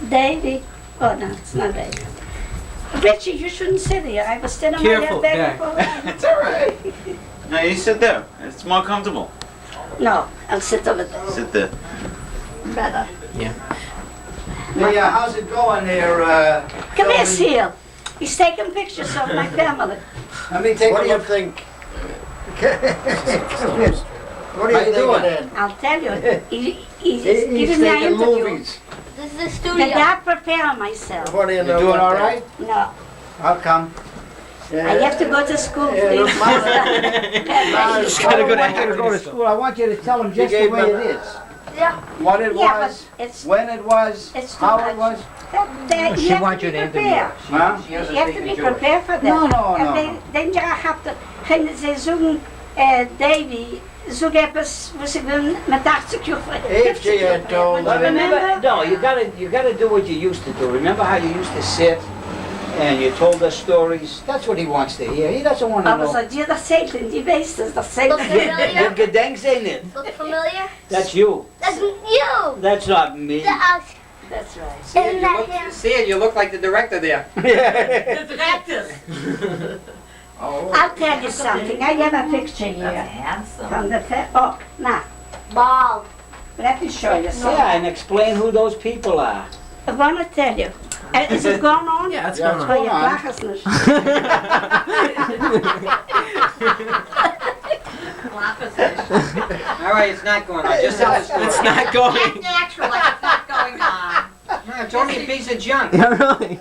Davy. Oh no, it's not Davy. Richie, you shouldn't sit here. I was standing on Careful, my head back. begging for It's all right. No, you sit there. It's more comfortable. No, I'll sit over there. Sit there. Better. Yeah. Hey, how's it going there? Come here, Sheldon? Seal. He's taking pictures of my family. Let me take What a do you look. think? What How are you you doing? thinking? I'll tell you. He's He's giving me an taking interview. movies. This is the Did studio. not prepare myself. What do you You know? doing about all that? right? No, How come? I have to go to school, Yeah, please. look, Mama. Just I gotta don't go to want you to go to Academy school. I want you to tell them just the gave way them- it is. Yeah. What it Yeah, was, but it's when it was, It's too how much. it was. that She you have wants to you be to interview prepared. her. Huh? You have to be prepared for that. No, no, En no. dan gaan ze zoeken, Davy, zoek etwas, was ik wil met 80 uur If she had told But me. remember, no, you gotta do what you used to do. Remember how you used to sit and you told us stories? That's what he wants to hear. He doesn't want to Aber know. so die dat zeilen, die weet het, dat zeilen. Look familiar? Je gedenkt zijn niet. Look familiar? That's you. That's you! That's not me. That's right. Isn't that him? See it, you look like the director there. Oh. I'll tell you something, I have a picture here. From the, oh, now, Bald. let me show you something. Yeah, and explain who those people are. I want to tell you. Is it going on? Yeah, it's Yeah, going Oh, on. je on. lacht eens niet. All right, it's not going on. Just tell the story. It's not going. Natural, like it's not going on. It's only a piece of junk. Yeah, really.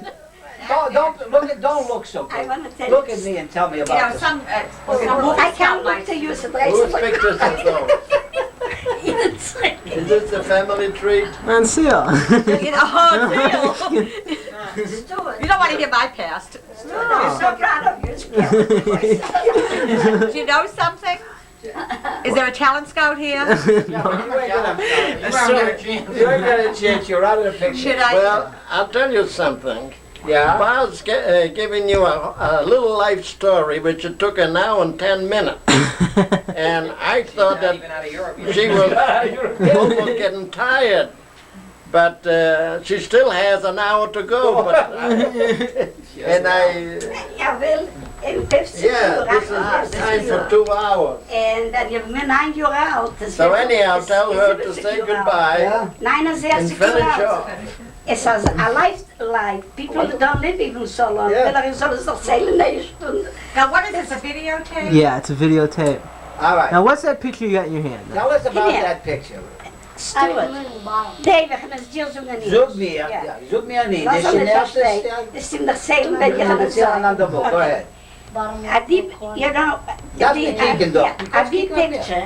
Don't look so I good. want to tell you. Look at me and tell me You know, about this. some I can't look to you, so Whose pictures are those? It's like, Is this a family treat? And Seal. You know, oh, deal. Stuart. You don't want to hear my past. I'm so proud of you. It's beautiful. Do you know something? Is there a talent scout here? You ain't got a chance. You're out of the picture. Should I? Well, I'll tell you something. Yeah? Bob's giving you a little life story, which it took an hour and 10 minutes. And I thought Not that even out of Europe yet. she was almost getting tired. But she still has an hour to go. But and I, Ja, wel, in 50 yeah, this is time for 2 hours. En dan je bent 9 jaar oud. Dus So anyhow, tell her to say goodbye Yeah? 69 and finish jaar oud. off. It says a life. People don't live even so long. Yeah. Dan zullen ze nog zeilen 9 stunden. Now, what is this, a videotape? Yeah, it's a videotape. All right. Now, what's that picture you got in your hand? Tell us about Here. that picture. Stuart. Nee, we gaan het hier zoeken niet. Zoek me, Ja. ja. Zoek me aan niet. Laat Is ze je met nergens dat stijl. staan? Dus in de zeilen ben je gaan het It's on zeilen. the book. Go ahead. You know, That's the chicken dog. a big picture.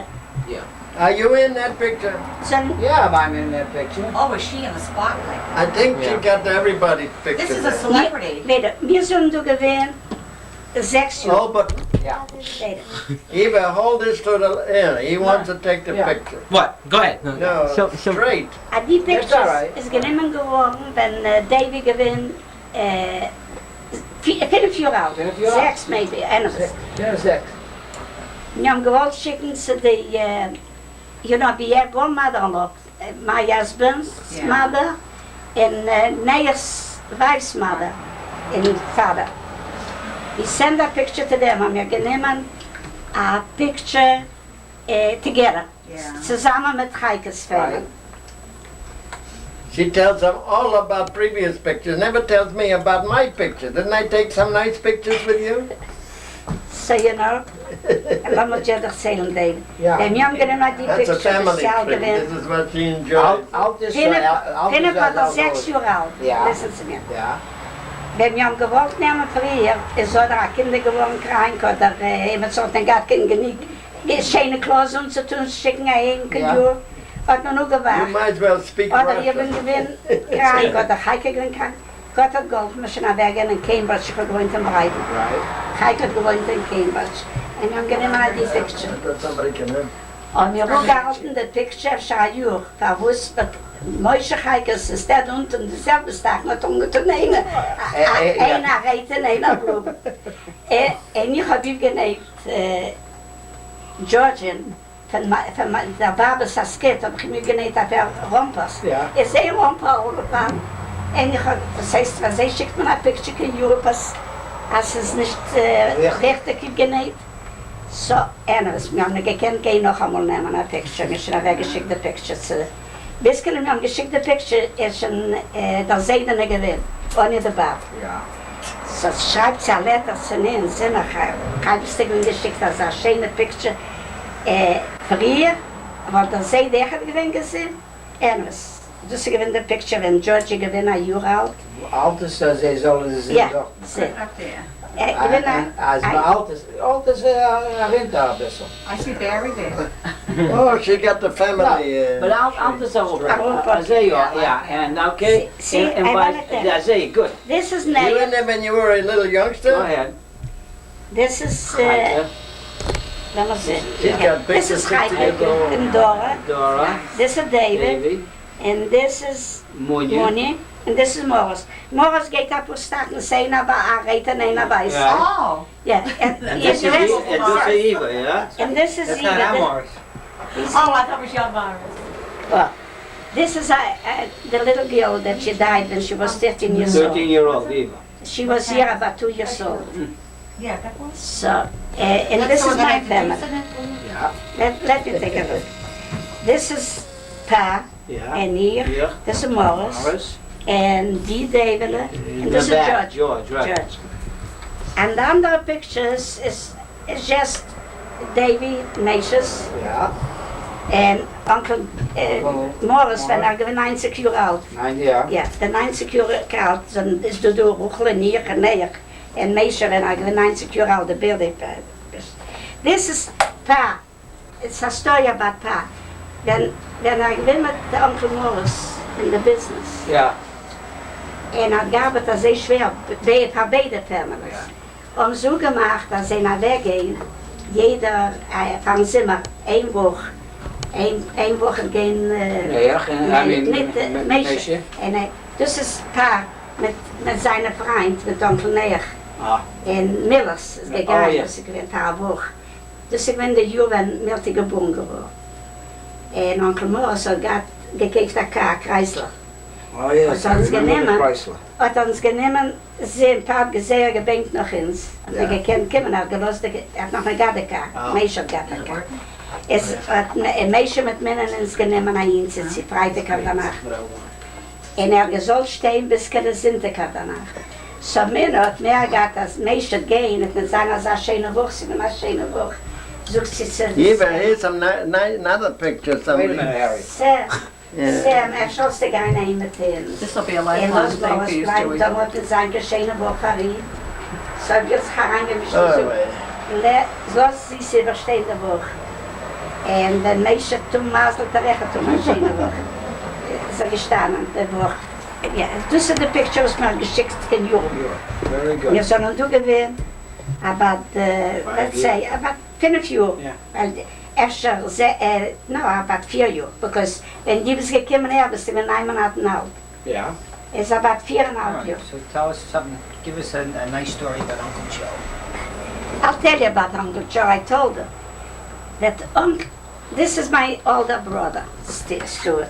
Are you in that picture? Zo'n Yeah, I'm in that picture. Oh, is she in the spotlight? I think she got everybody's This picture. is a there. celebrity. weet je, we zullen doen gewoon 6 jaar. Oh, but Weet je. Eva, hold this to the end. He wants to take the Yeah. picture. What? Go ahead. No, She'll- straight. Die That's all pictures right. is genomen geworden, wenn Davy gewinnt, 5 jaar oud. 5 jaar oud. 6 maybe, ergens. Yeah, six. We hebben gewoon schicken ze die, you know, we have one mother-in-law, my husband's Yeah. mother, and Neyer's wife's mother, and father. We send a picture to them, and we genomen a picture together, Yeah. zusammen mit Heikes family. Right. She tells them all about previous pictures, never tells me about my picture. Didn't I take some nice pictures with you? So, you know, laat me je toch zeggen, David. Yeah. En we hebben genomen die That's a picture family speciaal treat. gewinnt. This is what she enjoys. Out this Pinne was al 6 jaar oud, Ja. listen to me. Ja. Wenn wir haben gewollt nehmen früher, ist oder ein Kinder geworden krank oder jemand so den gar kein genick. Schöne Klaus und zu tun, schicken ein Enkel, Ja. ja. Hat man nur You gewacht. might as well speak Oder ich bin Russian. gewinn krank oder Heike gewinn krank. Gott hat geholfen, wir sind weg in Cambridge, ich war gewohnt in Breiten. Right. Heike hat gewohnt in Cambridge. Und wir haben genommen die Picture. I thought somebody can hear. Und wir haben gehalten die Picture schon ein Jahr. Verwusst, Moishe Heikes ist der unten, dieselbe Tag noch ungetan. Einer reiten, einer blub. Und ich habe ihm genäht, Georgian, von der Barbe Sasket, habe ich mir genäht auf der Rompas. Ja. Ist ein Romper gefahren. Und das heißt, was ich schickt mir ein Picture in Europe, als es nicht richtig genäht. So, anyways, wir haben gekannt, gehen noch einmal nehmen ein Picture. Wir haben weggeschickt die Picture zu. Biskel, wir haben geschickt die Picture, ist schon der Seidene gewinnt, ohne den Bart. Ja. So, schreibt sie ein Letter zu nehmen, sind noch halbstig geschickt, das ist eine schöne Picture. Früher, aber der Seidene gewinnt gesehen, anyways. Das ist gewinnt die Picture, wenn Georgie gewinnt, ein Jahr alt. Alt ist, sie sollen sie Ja, doch. sie. Up there. Als man alt ist Winter ein bisschen. I see Barry there. Oh, she got the family. Maar alt is al zei ja, en oké, See, en I bij, like that. ja, zei good. This is You Naya, in there when you were a little Go youngster? ahead. this is, Heike, let me see. She's got This pictures is Heike Heike. and Dora, Dora, this is David, Davy, and this is Monje. Moni, and this is Morris. Morris geht ab und starten, sein aber Areta, nein aber ist. Ja. Oh. Yeah, and En yes, dit is this en dit is Eva, ja? and this is That's not Eva. Amor's. This, Oh, I thought it was young Virus. well, this is the little girl that she died when she was 13 years old. 13-year-old Eva. She was here about 2 years old. Yeah, that was. So, and this is my family. Ja. Let me take a look. This is Pa, Ja. and here, Hier, this is Morris, Morris. and Dee David, and this is Back, George. George, right. George. And the other pictures is just Davy Macius Ja. and Uncle Morris when I was 90 years old. Ja. Yeah, the 90 years old, then is the door Ruchel hier en neer. And Macia when I was 90 years old, the building. This is Pa. It's a story about Pa. Then I went with the Uncle Morris in the business. Ja. En het gab het sehr schwer, bij beide families. So gemacht, dass sie nach weggehen, jeder van Zimmer, een Woche gehen, Ja, geen, met meisje. En dus is Pa met zijn vriend, met Onkel Neer. Ah. En Millers is gegaan, Oh, ja. dus ik ben een paar wochen. Dus ik ben de jaar van Miltie geboren geworden. En Onkel Morris had gekeken naar elkaar, Kreisler. Oh ja, Was ons genemen? Chrysler. Had ons genemen, ze een paar gezeer gebenkt nog eens. En Ja. we gekend komen, had gelost, had nog een gadeka, Oh. meisje had gadeka. Es hat ein Mädchen mit Männern ins genommen, ein Sitz, die Freitag danach. Und soll stehen, bis keine Sintiker danach. So Männer hat mehr gehabt, als Mädchen gehen, und mit seiner so schöne Woche, sie eine schöne Woche. Sucht sie zu... Eva, here's some another picture. Wait a minute, Somebody. Harry. Sam, schollst du gar nicht imitieren. This will be a Und lifelong das thing war for es you, bleibt Stewie. dann mit seiner schönen Woche rein. So jetzt hereingemischt, Oh, so wait. sie sie überstehen die Woche. Und wenn Mädchen tun Masel terecht, tun eine schöne Woche. So gestanden, die Woche. Ja, das sind die Pictures, mal geschickt in Jura. Very good. Wir sollen du gewesen, about, let's say, about 5 Jahre. Ja. Weil Efter, no, about 4 Jahre. Because wenn die bis gekommen her, bist du 9 Monaten alt. Ja. It's about 4,5 Alright, Jahre. so tell us something, give us a nice story about Uncle Joe. I'll tell you about Uncle Joe. I told her that this is my older brother, Stuart.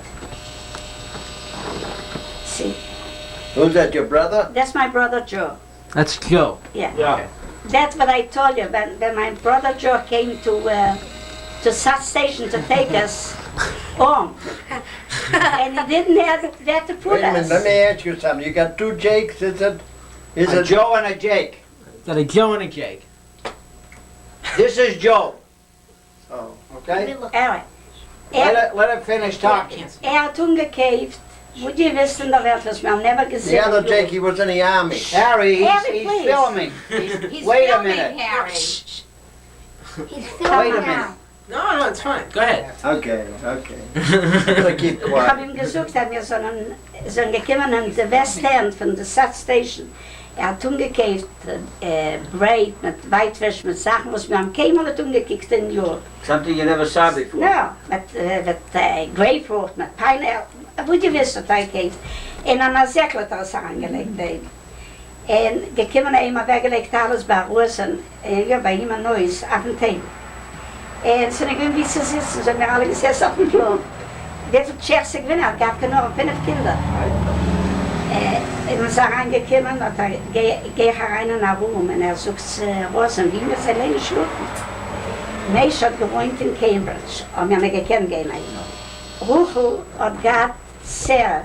See, Who's that, your brother? that's my brother Joe. That's Joe. Yeah. Ja. That's what I told you when my brother Joe came to South Station to take us home. And he didn't have where to put Wait a minute, us. let me ask you something. You got two Jakes, is it? Is A it Joe and a Jake. Got a Joe and a Jake. This is Joe. Oh. Okay? Anyway, Let it finish talking. had umgekauft. Moet je wissen, dat werd dus wel never The gezien. other Jake, he was in the army. Harry, Harry, he's please. filming. He's Wait a filming, minute. Harry. He's Wait filming a now. minute. No, no, it's fine, go ahead. Okay, okay. I'm gonna keep Ik heb quiet. hem gezocht, dat we zo'n gekomen aan de West End van de South Station. Had umgekauft braid met whitefish, met Sachen, was wir haben keinmal het umgekickt in New York. Something you never saw before. Nou, met grapefruit, met pineapple, hoe je wist dat hij geeft. En aan een zeklet als aangelegd heeft. En gekomen eenmaal weggelegd alles bij Roos en ja, bij iemand Neues, af en toe. En toen ik een beetje zitten, zijn we alle gezet op de vloer. Dit is het Tsjechse gewinnaar, ik heb genoeg 5 kinderen. Ich bin reingekommen und geh herein in den Raum und sucht Rosen, wie wir sie alleine schlucken. Mensch hat gewohnt in Cambridge, und wir haben gekannt gehen. Ruchel hat gehabt sehr,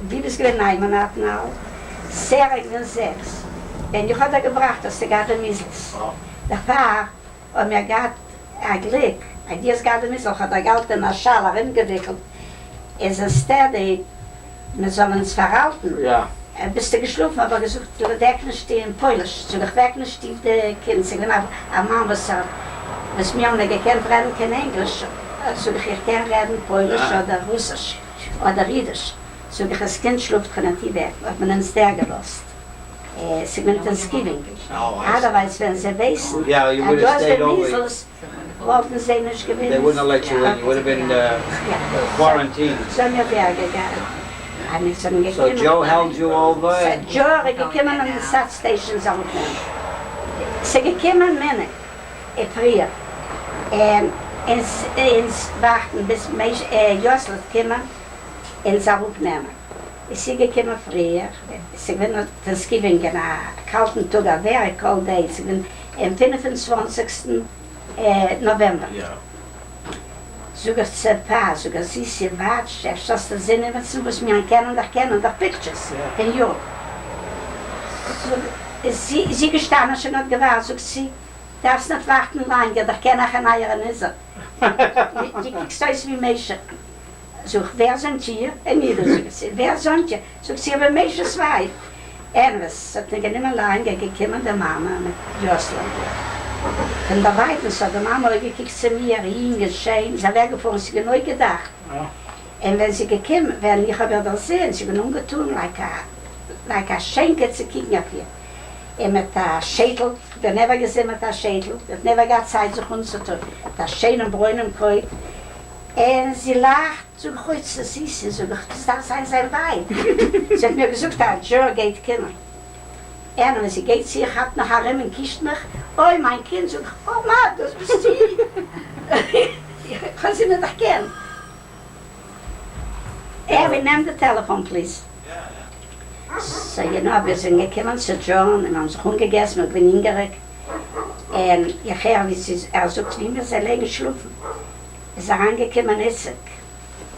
wie das gewinnt, 9 Monaten alt, sehr gewinnt 6. Und ich hatte gebracht, dass sie gerade Miesels. Der Paar hat mir gehabt ein Glück, und dieses gerade Miesel hat Geld in der Schale hingewickelt. Es ist steady, wir sollen uns verhalten. Ja. Bist du geschlafen, aber gesucht, du nicht in Polisch, du nicht in die Kinder. Ich bin ein Mann, was mir nicht gekannt reden, kein Englisch. So ich kann reden Polisch oder Russisch oder Jiddisch. So ich als Kind schluft, kann ich weg, hat man uns der gelost. Sie sind Thanksgiving. Otherwise, wenn sie wissen, Yeah, you would have stayed over. Measles, wollten sie nicht gewinnen. They wouldn't have let you in. You would have been quarantined. So haben wir gegangen. So Joe held you over? And Joe, ich gekommen an die Substations aufnehmen. Sie gekommen Männer, früher. Ins Warten, bis Joslet kommen, ins Aufnehmen. Sie gekommen früher. Sie werden Thanksgiving in einem kalten Tag, a very cold day. Sie werden am 25. November. Ja. Sogar Zepa, sogar sie watch, das der Sinne, was wir kennen, doch Pictures, in Europe. Sie gestanden schon und gewahr, so sie, darfst nicht warten lange, doch keine Eier Nisse. Die kriegst du wie Mädchen. So, wer sind hier? Und jeder sagt, wer sind hier? So, sie haben Mädchens Weib. Was, hat nicht mehr lange gekommen, der Mama mit Josland. Und da weiter, so die Mama gekickt zu mir, hingeschehen, sie hat weggefahren, sie hat neu gedacht. Und wenn sie gekommen, wenn ich habe das sehen, sie haben umgetun, like a Schenke zu kicken auf ihr. Und mit der Schädel, ich habe never gesehen mit der Schädel, ich habe never gehabt Zeit, sich uns zu tun, der schönen Bräunen im Kreuz. Und sie lacht, so gut, das ist sie, so das sein Weib. Sie hat mir gesagt, Joe geht kommen. Und wenn sie geht, sie hat nach Harem und kischt mich. Oh, mein Kind sagt, oh Mann, das bist du. Ich kann sie nicht erkennen. We nehmen das Telefon, please. So, wir sind gekommen zu John und haben sich umgegessen, wir sind hingerückt. Und ich höre, wie sagt, wie wir sie alleine schlafen. Es ist angekommen, Essig.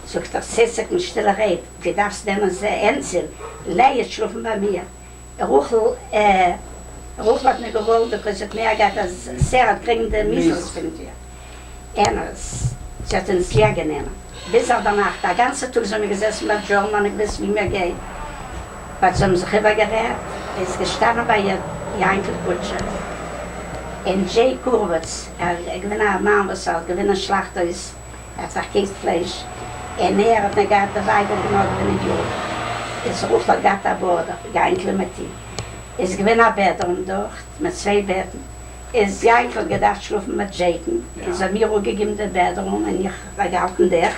Sagt er, Essig mit stiller Rede. Wie darfst du denn Enzel? Leie schlafen bei mir. Ruchel hat mir gewollt, because ich mehr gehabt, dass Sarah dringende Miesels findet ihr. Sie hat uns leer genommen. Bis auf der Nacht, der ganze Tag sind wir gesessen bei John, und ich weiß, wie mir geht. Aber sie haben sich übergerät, ist gestanden bei ihr Jankelkutsche. Und Jay Kurwitz, gewinnt ein Mann, was gewinnt ein Schlachter ist, hat verkehrt Fleisch. Und hat eine Gatte Weiber genommen, wenn ich jung. Es ruft der Gatte Border, Jankel mit ihm. Es gewinnt ein Bedroom dort, mit 2 Betten. Es Jankel gedacht, schlafen mit Jaken. Es hat mir auch gegeben, der Bedroom, und ich war gehalten der.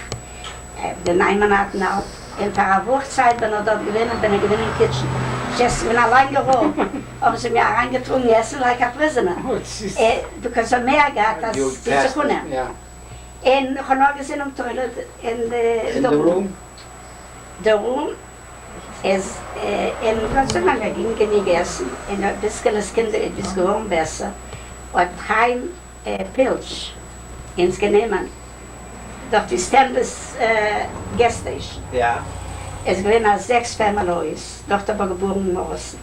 Den 9 Monaten alt. In der Wochzeit bin ich dort gewinnt, bin ich gewinnt im Kitchen. Ich bin allein geholt. Haben sie mir reingetrunken, essen like a prisoner. Because of mehr gehabt, als sie zu können. Und ich habe noch gesehen im Toilet, in the room. The room ist, in Französisch ging gegessen, und ein bisschen das Kind ist geworden besser. Und kein Pilz ins Genehmen. Doch die Stanley's Gueststation. yeah. Es gewesen als 6 Families, Tochter war geboren in Morrison.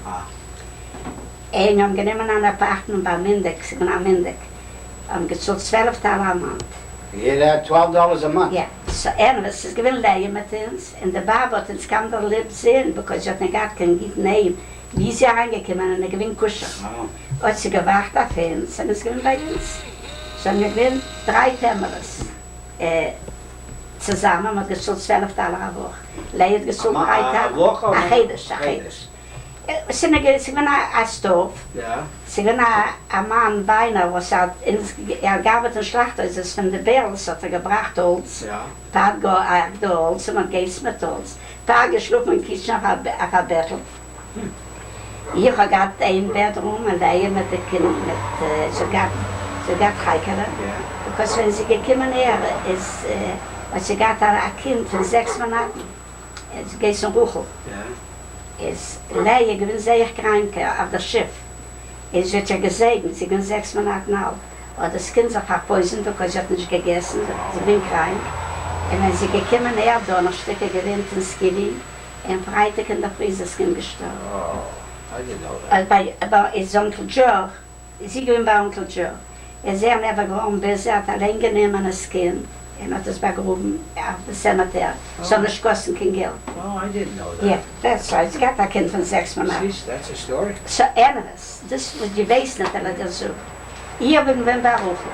Und wir haben genommen ein Apartment bei Mindek, sie waren am Mindek. Haben gezahlt $12 am Monat. Jeder hat $12 a month. Ja, so es ist gewesen Leih mit uns. Und der Baba hat uns kaum der Lieb sehen, because sie hat nicht gehabt, kein guten Name. Wie ist sie reingekommen, eine gewinn Kusche. Hat sie gewacht auf uns, und es gewinn bei uns. So wir gewinnen 3 Families. Zusammen mit gezahlt $12 a Woche. Leih hat gezahlt 3 Tage. Woche? A Chedesh. Sie waren ein Stoff. Ja. Sie waren ein Mann Beiner, was gab es einen Schlachter, es ist von den Bärls, hat gebracht Holz. Ja. Pat go Holz, und man geht mit Holz. Pat geschlafen in Kitchen auf ein Bettel. Ich habe gehabt ein Bedroom, und Leih mit den Kindern, so gab Heikere. Because wenn sie gekommen ist, sie gab ein Kind von 6 Monaten. Es geht zum Ruchel. ist Leie gewinnt sehr krank auf das Schiff. Es wird ja gesegnet, sie gewinnt 6 Monate alt. Und das Kind sich verpoisont, weil sie hat nicht gegessen, sie bin krank. Und wenn sie gekommen ist, Donnerstag gewinnt ins Gewinn, und Freitag in der Früh ist das Kind gestorben. I didn't know that. Aber ist Onkel Joe, sie gewinnt bei Onkel Joe. Er ist sehr never geworden, bis er hat allein genommen das Kind. Er hat es begraben auf dem Cemetery. So nicht kosten kein Geld. Oh, I didn't know that. Ja, that's right. Sie hat ein Kind von 6 Monaten. Jeez, that's a story. So anderes, das wird die weiß nicht, er das so. Hier bin wir berufen.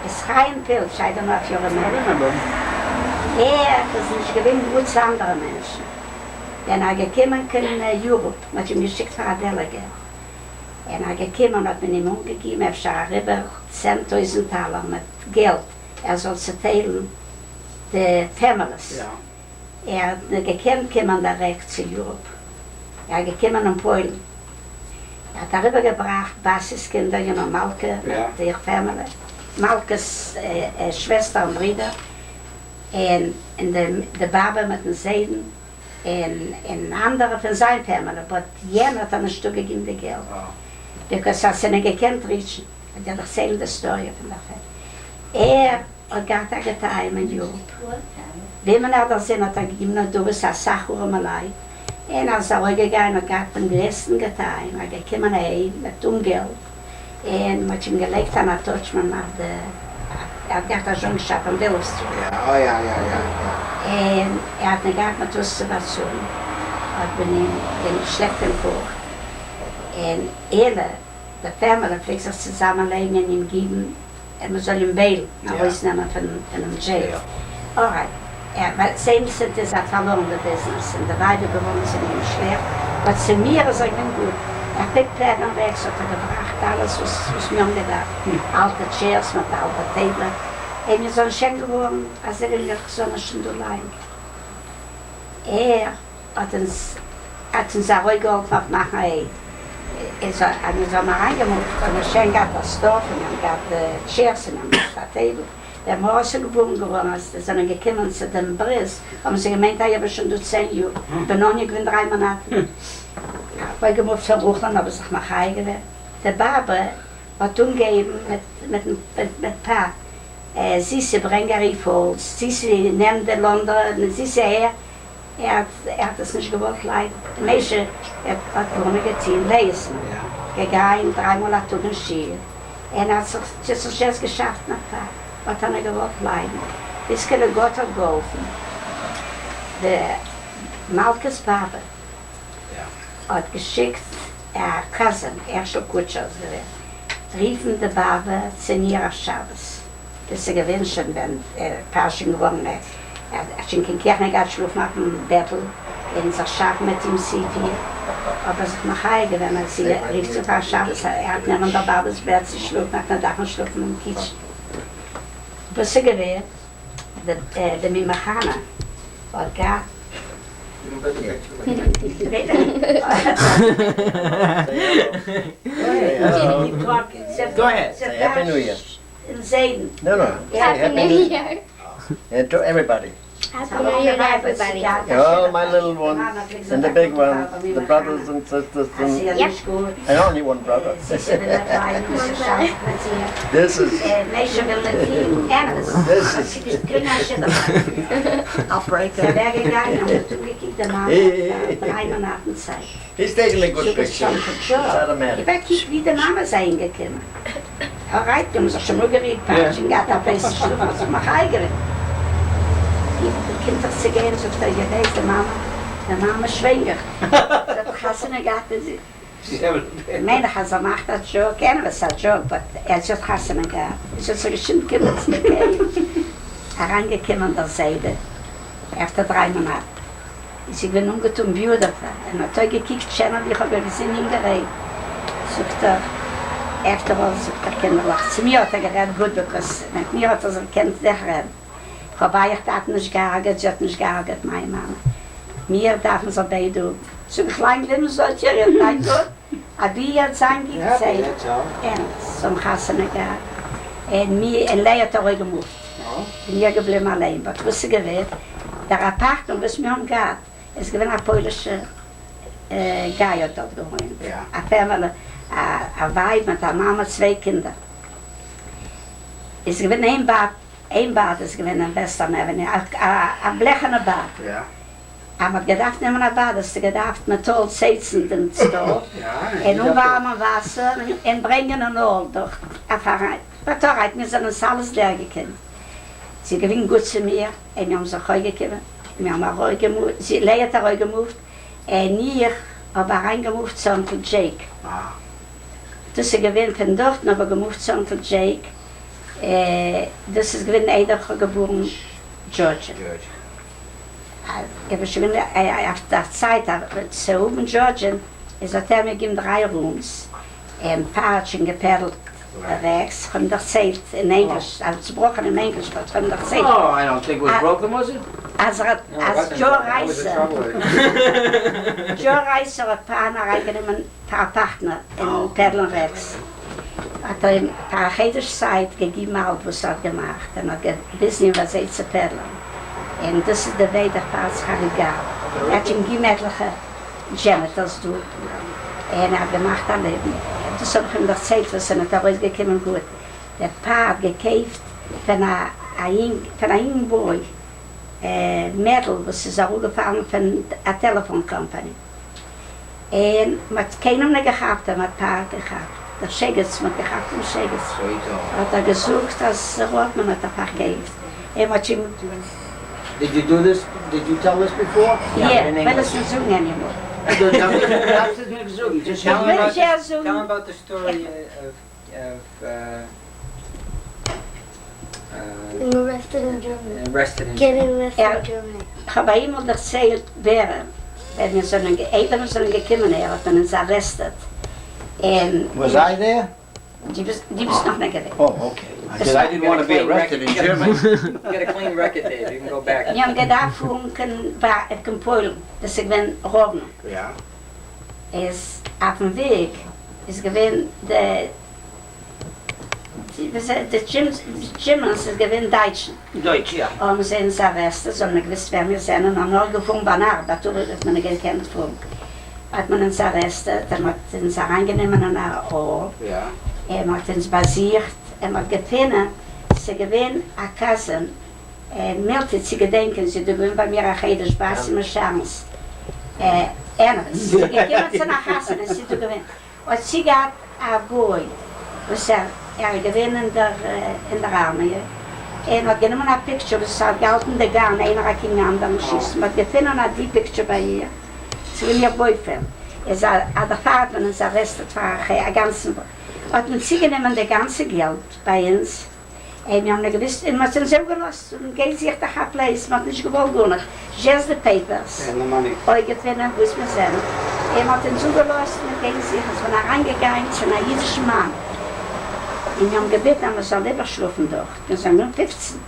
Es rein Pilz, I don't know if you I remember. remember. Das ist nicht gewinnt gut zu anderen Menschen. Wenn er gekommen in Europe, mit ihm geschickt für Adela gehen. Und er gekommen und hat mir ihm umgegeben, er schaue rüber 10.000 Taler mit Geld. Er soll zu teilen, die Families. Ja. Er hat gekannt, kommen direkt zu Europe. Er hat gekommen in Polen. Er hat darüber gebracht, Basiskinder, Malke, Ja. mit ihrer Familie. Malkes Schwester und Brüder. Und die Baba mit den Seiden. Und andere von seiner Familie. Aber jener hat ein Stück gegeben, die Geld. Oh. Because als er nicht gekannt riechen, hat er erzählt die Story von der Fett. Er hat gar nicht getan in Europe. Wenn man das sehen, hat er gegeben, du bist eine Sache um allein. Und als er gegangen und hat den größten getan, er gekommen heim mit Geld. Und man hat ihm gelegt an der Touchman nach der, er hat gar nicht schon geschafft am Wilhelmstraße. Yeah. Oh, yeah. Und er hat nicht gar nicht was zu tun. Und bin ihm schlecht im Buch. Und die Familie fliegt sich zusammenlegen und ihm geben, man soll ihm Bail rausnehmen von einem Jail. Alright. Weil sehen Sie, das ist ein verlorener Business und die beiden Bewohner sind ihm schlecht. Aber zu mir ist er nicht gut. Er hat Pläne weg, so hat er gebracht, alles, was mir umgedacht. Alte Chairs mit alten Tablet. Und wir sind schön geworden, als er in der Sonnenstund allein. Er hat uns auch geholfen auf Nachher. Wir sind mal reingemutet und wir schön gehabt das Dorf und wir haben gehabt Chairs und wir haben gehabt Table. Wir haben auch so geboren geworden, als sie sind gekommen zu dem Briss, haben sie gemeint, ich habe schon durch 10 Jahre. Ich bin noch nicht in 3 Monaten. Ich habe gemutet von Ruchland, aber sich nach Hause. Der Baba hat umgegeben mit Paar. Sie bringen Falls, sie nehmen die London, sie her. Er hat es nicht gewollt leiden. Die Mädchen hat ohne getan, lesen. Gegangen, 3 Monate in Ski. Er hat sich jetzt geschafft nach Paar. Hat er nicht gewollt leiden. Bis Gott hat geholfen. Der Malkes Papa hat geschickt, Cousin, schon Kutscher ausgewählt, riefen die Baba zu ihr auf Schabes. Das ist gewünscht, wenn Parschen gewonnen hat. Er hat schon kein Kirchen gehabt, schlug nach dem Bettel, in sich scharf mit ihm Sifi. Aber sich nach Hause, wenn er sie rief zu paar Schabes, er hat neben der Babas Bett, sie schlug nach dem Dach und schlug von dem Kitsch. Was ist gewesen? Der Mimachana hat gehabt. Go ahead. Say Happy New Year. In Zayden. No. Say Happy New Year. And to everybody. Happy New Year to everybody. All my little ones and the big ones, the brothers and sisters, and only one brother. This is I'll break that. He's taking a good picture. It's automatic. Wie die Mama sein gekommen. Alright, du musst schon mal geredet, Patschen, gatt auf Essen, was mach eigentlich. Die Kinder zu gehen, so dass ich weiß, die Mama schwänger. Das hast du nicht gehabt, ich meine, er macht das Joke, was ein Joke, aber er hat das nicht gehabt. Es ist so geschwind, Kinder zu gehen. Herangekommen an der Seite, efter 3 Monate. Ich bin ungetun beautiful. Und hat er gekickt, Channel, ich habe gesehen, hingereiht. Sagt efter all, sagt Kinderlach. Zu mir hat geredet gut, because mit mir hat kennt sich reden. Wobei ich hat nicht geärgert, sie hat nicht geärgert, meine Mama. Mir darf man so beide. So klein leben sollte ihr in dein Gott. Aber wie hat es angezeigt? Und zum Kassen gehabt. Und Lea hat auch gemacht. Bin hier geblieben allein. Was wusste gewählt? Der Apartment, was wir haben gehabt, ist gewesen eine polnische Guy hat dort gewohnt. Ja. A Family, a Weib mit der Mama, 2 Kinder. Es gewinnt ein Bad ist gewinnt in Western Avenue, a blechene Bad. Ja. Aber gedacht nehmen ein Bad, ist gedacht mit toll sitzen den Stoff. Ja. En nun warmen Wasser en bringen en all durch Erfahrung. Betorheit, wir sind uns alles leer gekommen. Sie gewinnen gut zu mir, und wir haben sich reingekommen. Wir haben auch reingemoved, sie leiert auch reingemoved. Und ich habe reingemoved zu Onkel Jake. Ah. Das ist gewinnt von dort, aber gemoved zu Onkel Jake. Das ist gewinnt Eidacher geboren, Georgia. George. Ich habe schon auf der Zeit, zu oben Georgia, es hat mir gegeben 3 Rooms. Ein paar hat schon gepaddelt rechts, ich habe doch erzählt in Englisch, also zerbrochen in Englisch, aber ich habe doch erzählt. Oh, I don't think it was broken, was it? Als Joe Reiser, Joe Reiser hat paar reingenommen, ein paar Partner in Paddeln rechts. Hat ihm paar jeder Zeit gegeben, was er gemacht hat, und hat gewissen, was er zu paddeln. Und das ist der Weg, der Paars gab. Er hat ihm gemächtige Genitals durch. Und er hat gemacht an Leben. Das habe ich ihm erzählt, was er nicht rausgekommen gut. Der Paar hat gekauft von einem jungen Boy, Mädel, was ist auch gefallen von der Telefoncompany. Und man hat keinen mehr gehabt, man hat Paar gehabt. Der Schegels, man hat gehabt im Schegels. Hat er gesucht, als Rotman hat er verkauft. Er hat ihm Did you do this? Did you tell this before? yeah, but it's not zoom anymore. Tell him about the story of Arrested in Germany. arrested in Getting arrested Ja. in Germany. Ich habe einmal erzählt, wenn wir so einen gekommen, er hat uns arrestet. Und Was I there? die bist noch nicht gewesen. Oh, okay. I said I didn't want to be arrested in Germany. You get a clean record, Dave. You can go back. Wir haben gedacht, ich kann Polen, dass ich bin Robben. Ja. Es auf dem Weg ist gewesen, der Germans ist gewesen Deutschen. Deutsch, ja. Und sie uns arrestet, so man gewiss, wer wir sind, und haben nur gefunden bei Nacht, natürlich hat man nicht gekannt von. Hat man uns arrestet, dann hat uns reingenommen in eine Ohr, Ja. hat uns basiert, hat gefunden, sie gewinnen eine Kasse, meldet sie gedenken, sie gewinnen bei mir auch jeder Spaß, immer Chance. Anderes, sie gekommen zu einer Kasse, sie gewinnen. Und sie hat ein Boy, was gewinnen in der Armee. Hat genommen eine Picture, was hat gehalten, der Garn, einer ging an anderen schießen. Hat gefunden die Picture bei ihr. Sie war ihr Boyfriend. Hat der Vater uns arrestet, war ein ganzen Woche. Hat man sie genommen das ganze Geld bei uns. Wir haben nicht gewusst, man hat uns so gelassen, und geht sich nach einem Platz, man hat nicht gewollt gehen. Just the papers. And the money. Gefunden, wo es wir sind. Hat uns so gelassen, und geht sich, es war reingegangen zu einem jüdischen Mann. Und wir haben gebeten, wir sollen lieber schlafen dort. Wir sind nur 15.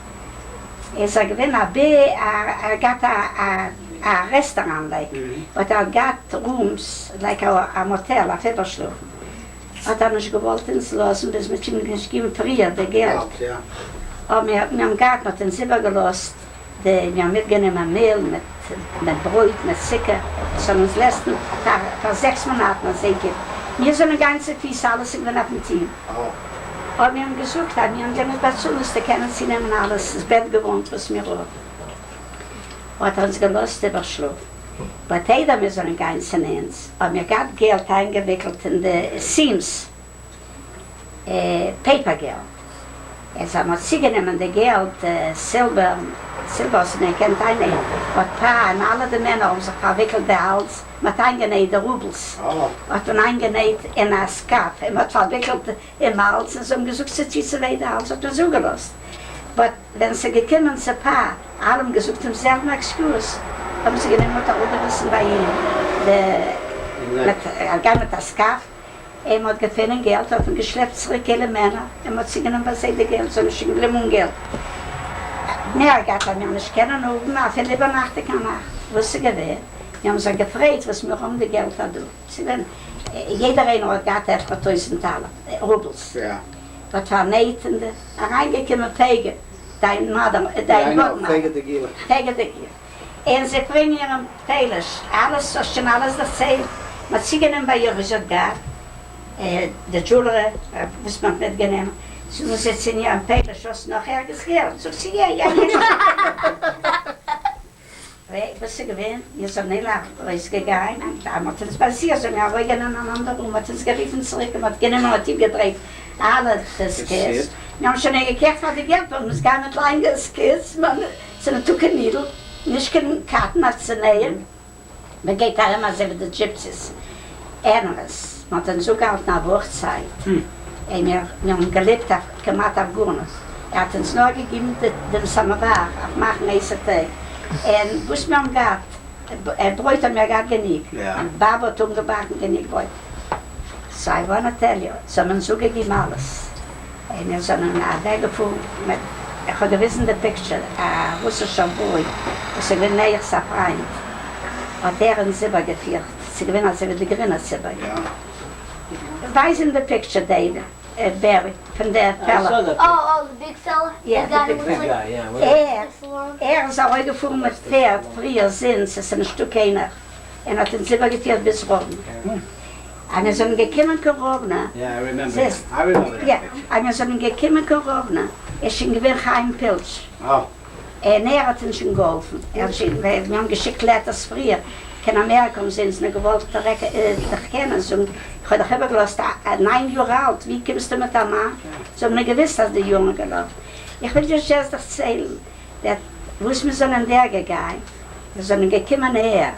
Er gewinnt, er gab ein Restaurant, but er gab Rooms, like a Motel, a Fieberschlaf. Hat er nicht gewollt uns lassen, bis mit ihm nicht gegeben früher, das Geld. Ja. Aber wir haben gehabt, mit uns übergelost, wir haben mitgenommen Mehl, mit Brot, mit Zucker. Das haben uns letzten, vor 6 Monaten, sicher. Wir sind eine ganze Fies, alles in auf dem Team. Oh. Aber wir haben gesucht, wir haben gesagt, dazu müssen kennen, sie nehmen alles, das Bett gewohnt, was wir haben. Hat er uns gelost überschlafen. Aber jeder mit so einem ganzen Ends. Aber wir haben Geld eingewickelt in die Seams, Papergeld. Jetzt haben wir sie genommen, das Geld, Silber, sie kennt einen. Und Paar und alle die Männer haben sich verwickelt, der Hals, mit eingenäht, der Rubels. Oh. Hat man eingenäht in ein Skaf, hat verwickelt im Hals, und so haben gesagt, sie zieht sich der Hals, hat man so gelost. Aber wenn sie gekommen sind, Paar, alle haben gesagt, im selben Exkurs, haben sie genommen mit der Oberrissen bei ihnen. Mit der Skaf. Hat gefunden Geld, hat ein geschleppt zurück, alle Männer. Hat sie genommen, was sie das Geld, so ein Stück Limongeld. Mehr Geld haben wir nicht kennen, aber viel übernachtet kann auch. Was sie gewählt. Wir haben sie gefragt, was wir um das Geld haben. Jeder hat gehabt etwa 1000 Rubels. Ja. Was vernähtende, reingekommen Fege, dein Vater, dein Gott. Fege de Giel. Fege de Giel. En ze brengen ihren Pelisch, alles, so schon alles erzählt. Man ziehen ihn bei ihr gesagt, gar. Der Jüngere, muss man mitgenommen. So muss jetzt in ihren Pelisch, was noch ergens gehört. So sie, ja. Was sie gewinnt, wir sind nicht rausgegangen. Da haben wir uns passiert, so wir ruhig aneinander rum, hat uns geriefen zurück, und hat genau mal tief gedreht. Alle das Kiss. Wir haben schon gekehrt von der Geld, und es gar nicht lang das Kiss. Man sind eine Tuckenidel, nicht keine Karten zu nähen. Man geht da immer so wie die Gypsies. Anderes, man hat dann sogar auf einer Hochzeit. Wir haben gelebt, gemacht auf Gurnes. Hat uns nur gegeben, den Samovar, auf machen nächsten Tag. Und was wir haben gehabt, Bräut haben wir gar genieg. Baba hat umgebacken, genieg Bräut. So, I wanna tell you, so haben uns so gegeben alles. Und wir sind weggefunden mit, ich habe gewissen die Picture, russischer Boy, das ist ein nächster Freund. Hat in Silber geführt. Sie gewinnen also wie die grüne Silber. Weiß in the picture, David, Barry, von der Fella. Oh, the big fella? Yeah, The guy the who big was guy, yeah. like Ist auch gefahren mit Pferd, früher sind es ist ein Stück einer. Und hat den Silber geführt bis Rom. Und wir sind gekommen Corona. Yeah, I remember Siehst, that. I remember that. ja, und wir sind gekommen Corona. Es ist ein Gewinn Chaim Pilz. Oh. Er hat uns schon geholfen. Wir haben geschickt Letters früher. In Amerika sind sie nicht gewollt, dich kennen. So, ich habe doch übergelassen, 9 Jahre alt, wie kommst du mit einem Mann? So haben wir gewiss, dass die Junge gelaufen. Ich will dir jetzt erzählen, wo ist mir so ein der gegangen? Wir sind gekommen her.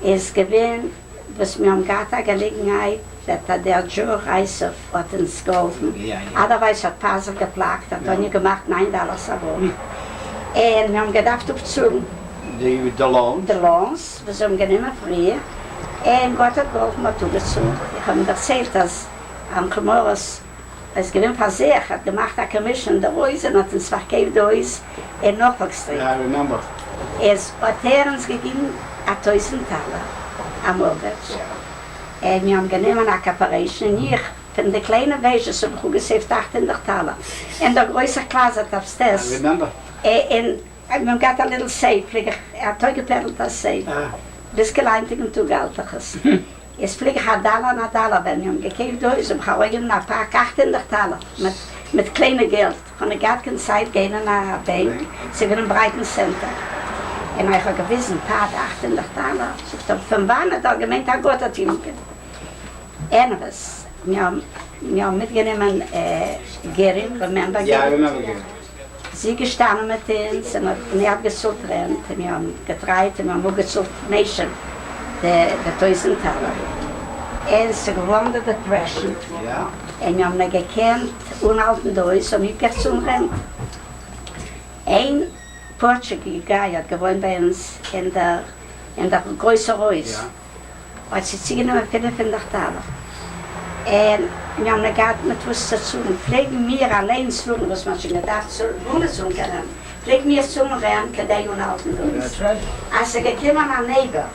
Es gewinnt, was wir am Gata Gelegenheit, dass der Joe Reishoff hat uns geholfen. Otherwise hat Pasel geplagt, hat er nicht gemacht, $9 a Woche. Und wir haben gedacht, aufzugen. The loan. De Lons, we zijn genoemd vrije. En Gott hat geholfen, hat zugezogen. Ich habe ihm erzählt, dass Onkel Morris, als gewinnt von sich, hat gemacht eine Commission der Häuser, hat uns verkauft die Häuser in Norfolk Street. Yeah, I remember. Es hat uns gegeben, $1.000 am Mortgage. Und wir haben genommen eine Kooperation, ich von den kleinen Wegen, so habe ich gesaved $800. Und der größere Klasse hat upstairs. I remember. Und man got a little safe, hat euch geperlt das safe. Bis geleintig und zugaltiges. Jetzt fliege ich $1, wenn wir haben gekauft Häuser, ich habe ein paar $800 mit kleinem Geld. Von der ganzen Zeit gehen in eine Bank, sie werden im breiten Center. Und ich habe gewissen, $800. Ich habe von wann da gemeint, Gott hat ihn gegeben. Anderes, wir haben mitgenommen Gerin, remember Gerin? Yeah, I remember Gary. Sie gestanden mit uns und er hat gesucht Rent, wir haben getreut, wir haben auch gesucht Nation, der $1.000. Und sie gewonnen die Depression. Yeah. Und wir haben ihn gekannt, unhalten durch, und ich gehe zum Rent. Ein Portugies-Guy hat gewohnt bei uns in der größeren Haus. Hat sie zugenommen $500. Und wir haben gehabt mit was zu tun. Pflegen wir allein zu tun, was man schon gedacht hat, zu tun können. Pflegen wir zu tun, kann der Jungen halten uns. That's right. Als gekommen an Neighbor,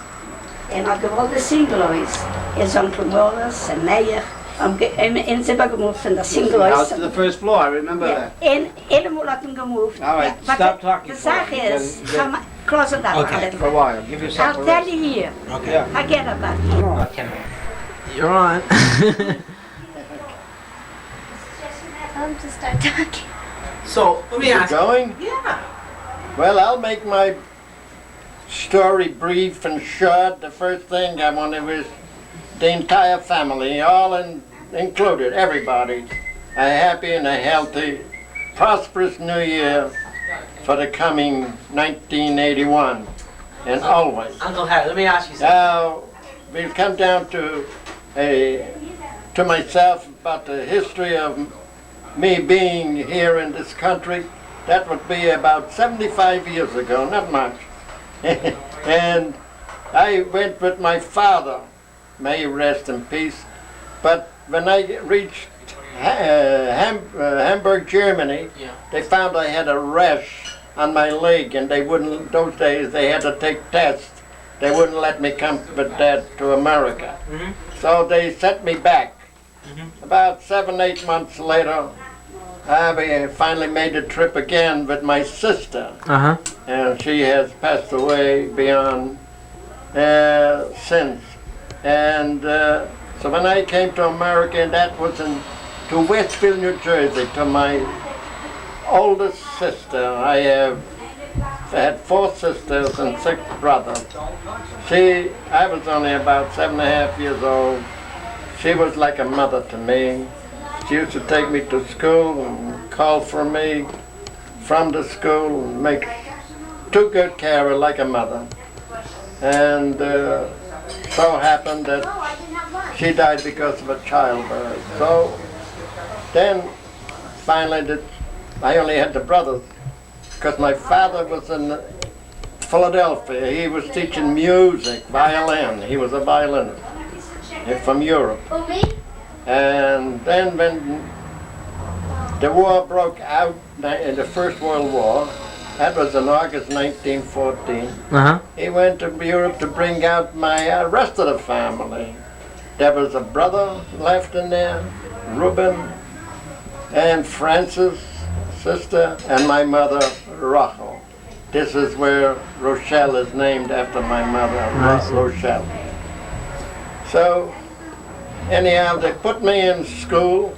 und hat gewollt das Single-Haus, ist Onkel Morris, ein Neuer, in Silber gemoved von der House Single-Haus. to the first floor, I remember that. In Edemol hat ihn gemoved. All right, stop talking. Die Sache ist, Then- close it up a Okay. little For a bit. while, give yourself I'll a tell rest. you here, Okay. forget about it. You're on. to start talking. So, let me Is it ask. going? Yeah. Well, I'll make my story brief and short. The first thing I want to wish the entire family, included, everybody, a happy and a healthy, prosperous new year for the coming 1981 and always. Uncle Harry, let me ask you something. Now, we'll come down to myself about the history of me being here in this country. That would be about 75 years ago, not much. And I went with my father, may he rest in peace. But when I reached Hamburg, Germany, Yeah. they found I had a rash on my leg, and they wouldn't, those days they had to take tests. They wouldn't let me come with that to America. Mhm. So they sent me back. About 7, 8 months later, I finally made the trip again with my sister, Uh-huh. and she has passed away beyond since. And so when I came to America, and that was to Westfield, New Jersey, to my oldest sister. I had 4 sisters and 6 brothers. I was only about 7.5 years old. She was like a mother to me. She used to take me to school and call for me from the school and took good care of her like a mother. And so happened that she died because of a childbirth. So then finally I only had the brothers because my father was in Philadelphia. He was teaching music, violin. He was a violinist from Europe. And then when the war broke out in the First World War, that was in August 1914, Uh-huh. he went to Europe to bring out my rest of the family. There was a brother left in there, Reuben, and Francis, sister, and my mother, Rachel. This is where Rochelle is named after my mother, Rochelle. So, anyhow, they put me in school,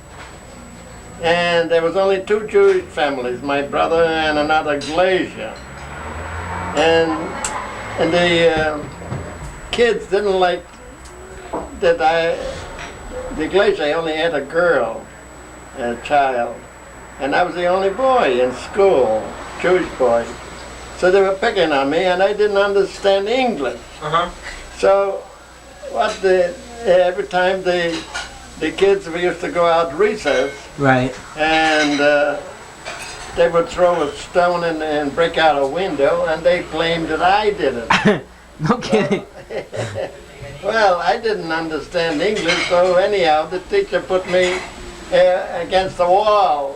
and there was only 2 Jewish families, my brother and another Glacier. And the kids didn't like that the Glacier only had a girl, a child, and I was the only boy in school, Jewish boy. So they were picking on me, and I didn't understand English. Uh-huh. So every time the kids, we used to go out recess, Right. and they would throw a stone and break out a window, and they claimed that I did it. No kidding. Well, I didn't understand English, so anyhow, the teacher put me against the wall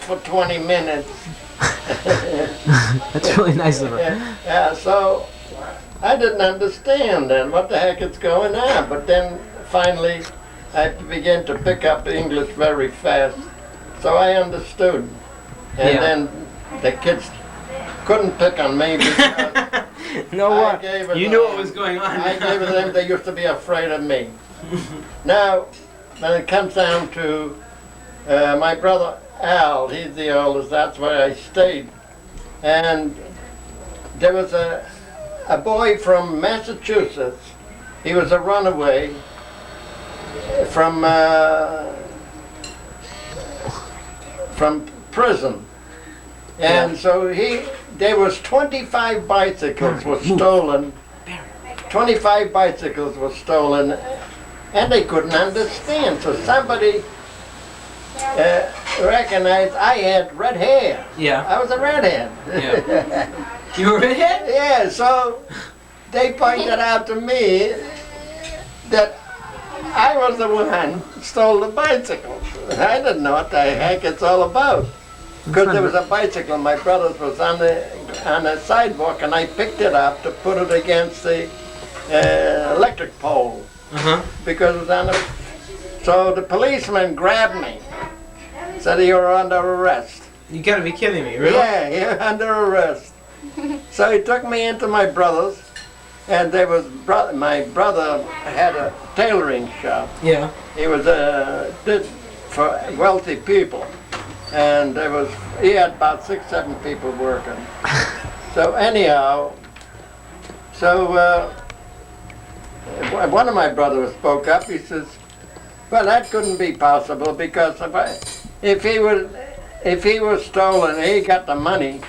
for 20 minutes. That's really nice of her. Yeah, so I didn't understand then what the heck is going on. But then finally I began to pick up English very fast, so I understood. And Yeah. then the kids couldn't pick on me because No I what? gave it You to knew them. what was going on. I gave it to them. They used to be afraid of me. Now, when it comes down to my brother Al, he's the oldest, that's where I stayed. And there was a boy from Massachusetts. He was a runaway from prison. And so there was 25 bicycles were stolen. 25 bicycles were stolen, and they couldn't understand. So somebody recognized I had red hair. Yeah. I was a redhead. Yeah. You were a redhead? Yeah, so they pointed out to me that I was the one who stole the bicycle. I didn't know what the heck it's all about. Because there was a bicycle, my brother's was on the sidewalk, and I picked it up to put it against the electric pole. Uh-huh. Because it was on the... So the policeman grabbed me, said you were under arrest. You gotta be kidding me, really? Yeah, you're under arrest. So he took me into my brother's, and there was my brother had a tailoring shop. Yeah. He was did for wealthy people, and he had about 6-7 people working. So anyhow, one of my brothers spoke up. He says, "Well, that couldn't be possible because if he was stolen, and he got the money,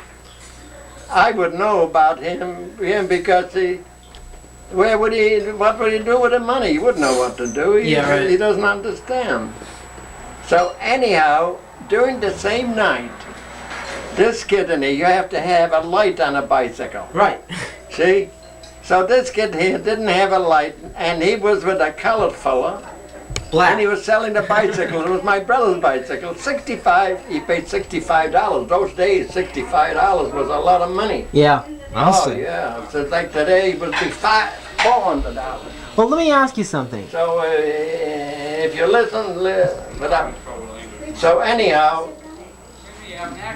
I would know about him because what would he do with the money? He wouldn't know what to do. He doesn't understand." So anyhow, during the same night, this kid and you have to have a light on a bicycle. Right. See? So this kid here didn't have a light, and he was with a colored fella. Black. And he was selling the bicycle. It was my brother's bicycle. He paid $65. Those days, $65 was a lot of money. Yeah. I'll Oh, say. yeah. So it's like today, it would be $400. Well, let me ask you something. So if you listen, without. So anyhow,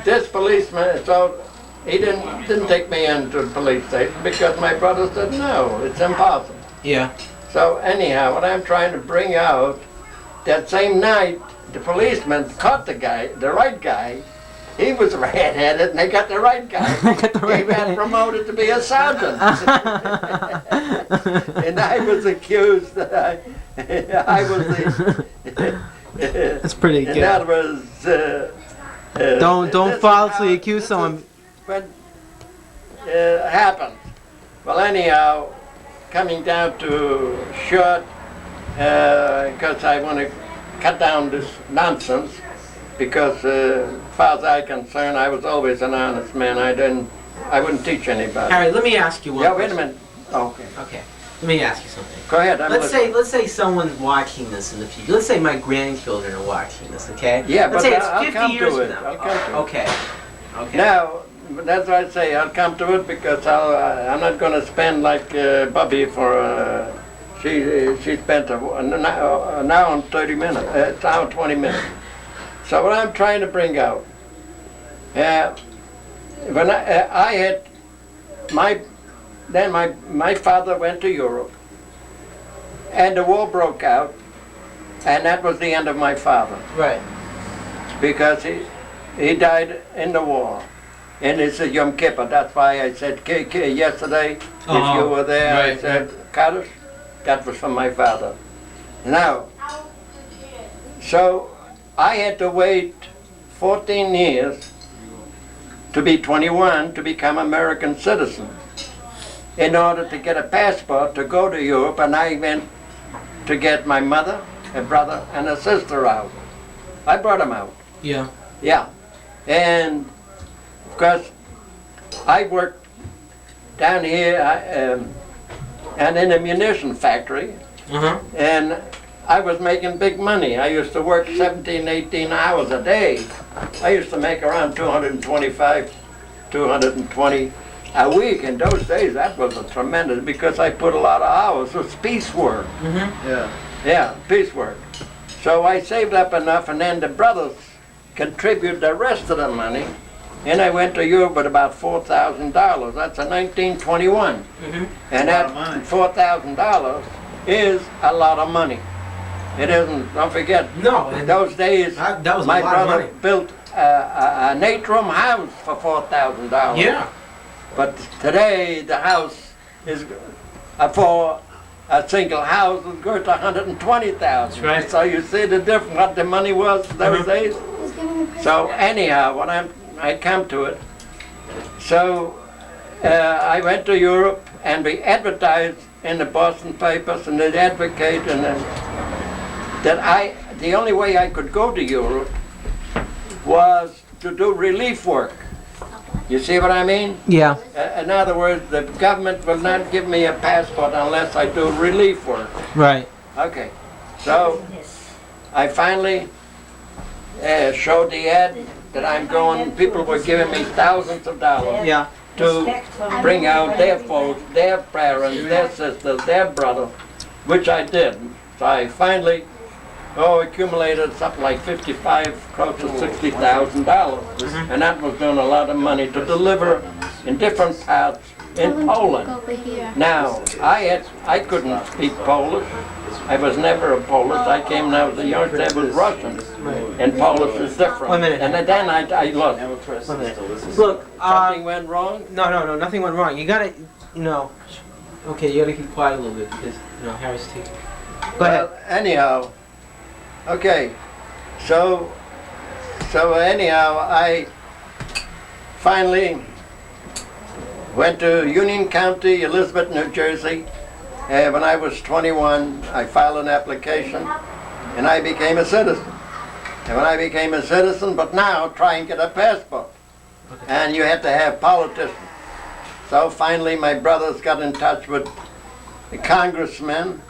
this policeman, so he didn't take me into the police station because my brother said, no, it's impossible. Yeah. So anyhow, what I'm trying to bring out, that same night, the policeman caught the guy, the right guy. He was red-headed, and they got the right guy. Got the right He got guy. promoted to be a sergeant. And I was accused that I was the... That's pretty and good. that was... Don't this is falsely how- accuse this someone. is what happened. Well, anyhow, coming down to short, because I want to cut down this nonsense, because as far as I'm concerned, I was always an honest man. I wouldn't teach anybody. Harry, let me ask you one Yeah, wait a question. minute. Okay. Okay. Let me ask you something. Go ahead. I'm listening. Let's say someone's watching this in the future. Let's say my grandchildren are watching this, okay? Yeah, let's but say it's I'll 50 come years to it. from now. I'll come to it. Okay. Okay. Now, that's why I say I'll come to it, because I'm not going to spend like Bobbie for... She spent an hour and 30 minutes, an hour and 20 minutes. So what I'm trying to bring out, when I had my father went to Europe, and the war broke out, and that was the end of my father, Right. because he died in the war. And it's a Yom Kippur. That's why I said yesterday, if you were there, I right, said, Kaddish, that was from my father. Now, so I had to wait 14 years to be 21 to become American citizen in order to get a passport to go to Europe, and I went to get my mother, a brother, and a sister out. I brought them out. Yeah. Yeah, and of course, I worked down here and in a munition factory, and I was making big money. I used to work 17, 18 hours a day. I used to make around 225, 220 a week. In those days, that was a tremendous, because I put a lot of hours. It was piecework. Yeah, piecework. So I saved up enough, and then the brothers contribute the rest of the money, and I went to Europe with about $4,000. That's a 1921, and that $4,000 is a lot of money. It isn't. Don't forget. No. In those days, That was my a lot brother of money. built an 8-room house for $4,000. Yeah. But today the house is for a single house is worth $120,000. That's right. So you see the difference, what the money was those days. Who's giving me presents? So anyhow, when I come to it, so I went to Europe, and we advertised in the Boston papers, and they advocate, and that the only way I could go to Europe was to do relief work. You see what I mean? Yeah. In other words, the government will not give me a passport unless I do relief work. Right. Okay, so I finally showed the ad that I'm going. People were giving me thousands of dollars Yeah. to bring out their folks, their parents, their sisters, their brother, which I did. So I finally accumulated something like 55, close to $60,000, and that was doing a lot of money to deliver in different parts in Poland. Over here. Now, I couldn't speak Polish. I was never a Polish. I came when I was a youngster. I was Russian, and Polish is different. 1 minute. And then I lost. 1 minute. Look, Something went wrong. no, nothing went wrong. You gotta, okay, you gotta keep quiet a little bit because, Harry's taking. Go ahead. Well, anyhow, okay. So anyhow, I finally went to Union County, Elizabeth, New Jersey. When I was 21, I filed an application, and I became a citizen. And when I became a citizen, but now try and get a passport. And you had to have politicians. So finally, my brothers got in touch with the congressman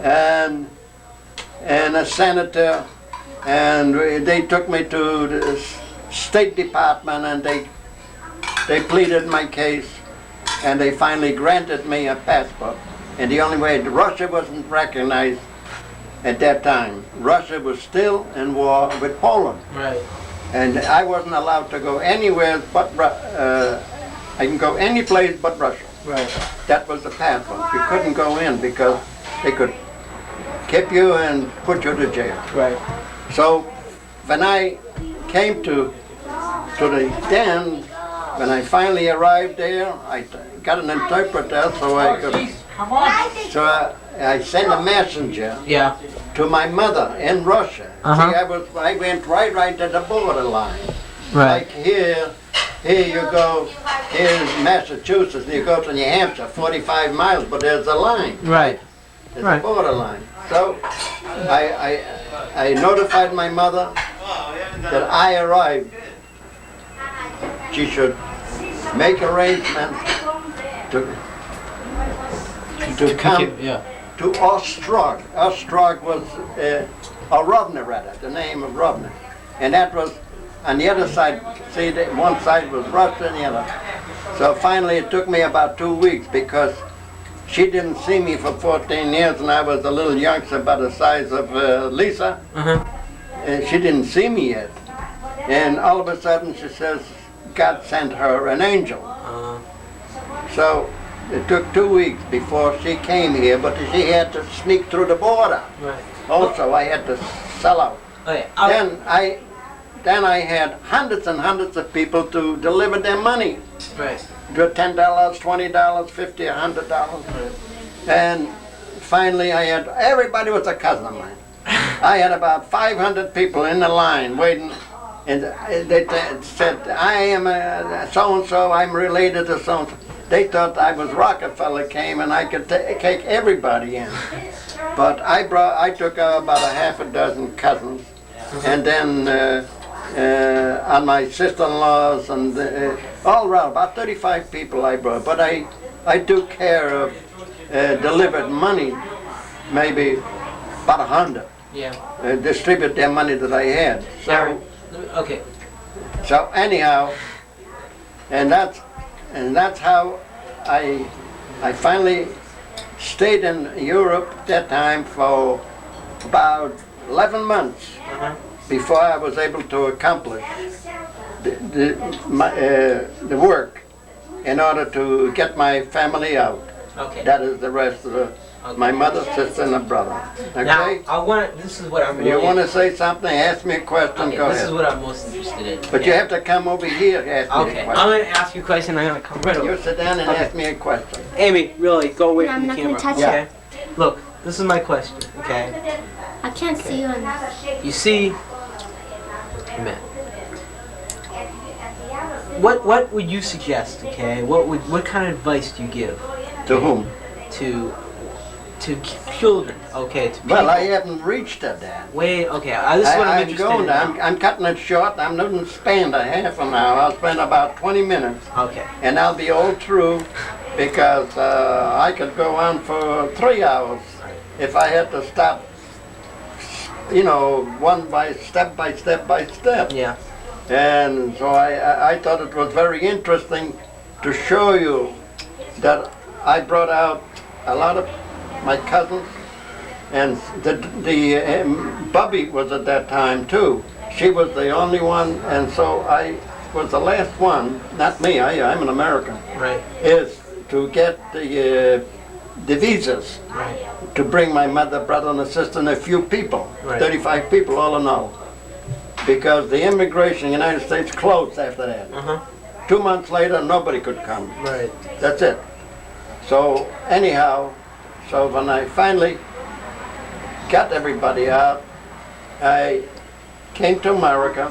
and a senator, and they took me to the State Department, and they pleaded my case, and they finally granted me a passport. And the only way, Russia wasn't recognized at that time. Russia was still in war with Poland. Right. And I wasn't allowed to go anywhere but, I can go any place but Russia. Right. That was the passport. You couldn't go in because they could keep you and put you to jail. Right. So when I came to the den, when I finally arrived there, I got an interpreter so I could. So I sent a messenger Yeah. to my mother in Russia. Uh-huh. See, I went right to the borderline. Right. Like here you go, here's Massachusetts, you go to New Hampshire, 45 miles, but there's a line. Right. There's Right. a borderline. So I notified my mother that I arrived. She should make arrangements to come Yeah. to Ostrog. Ostrog was a Rovna, rather, the name of Rovna. And that was on the other side. See, one side was Russia and the other. So finally it took me about 2 weeks because she didn't see me for 14 years and I was a little youngster about the size of Lisa. Uh-huh. And she didn't see me yet. And all of a sudden she says, God sent her an angel. So it took 2 weeks before she came here, but she had to sneak through the border. Right. Also, I had to sell out. Okay. Then I had hundreds and hundreds of people to deliver their money. Right. $10, $20, $50, $100. And finally everybody was a cousin of mine. I had about 500 people in the line waiting, and they said, I am so-and-so, I'm related to so-and-so. They thought I was Rockefeller came and I could take everybody in. But I took about a half a dozen cousins, and then on my sister-in-laws and all around, about 35 people I brought. But I took care of delivered money, maybe about 100. Yeah. Distribute their money that I had. Now, okay. So anyhow, and that's how I finally stayed in Europe that time for about 11 months before I was able to accomplish the work in order to get my family out. Okay. That is the rest of my mother, sister, and a brother. Okay? Now, this is what I'm really... You want to say something? Ask me a question. Okay, Go this ahead. is what I'm most interested in. But you have to come over here and ask me a Okay, question. I'm going to ask you a question, I'm going to come right over. You sit down and Okay. ask me a question. Amy, really, go away No, from I'm the not gonna camera. touch Okay? Look, this is my question, okay? I can't see you on this. You see... Man. What would you suggest, okay? What kind of advice do you give To whom? to children, okay? To Well, people? I haven't reached that. Wait, okay, this is what I'm interested in now. I'm cutting it short. I'm not going to spend a half an hour. I'll spend about 20 minutes. Okay. And I'll be all through because I could go on for 3 hours if I had to stop, one by step by step by step. Yeah. And so I thought it was very interesting to show you that I brought out a lot of my cousins, and the bobbie was at that time too. She was the only one, and so I was the last one, not me, I'm an American, Right. is to get the visas Right. to bring my mother, brother, and a sister, and a few people, Right. 35 people all in all. Because the immigration in the United States closed after that. Uh-huh. 2 months later, nobody could come. Right. That's it. So anyhow, so when I finally got everybody out, I came to America.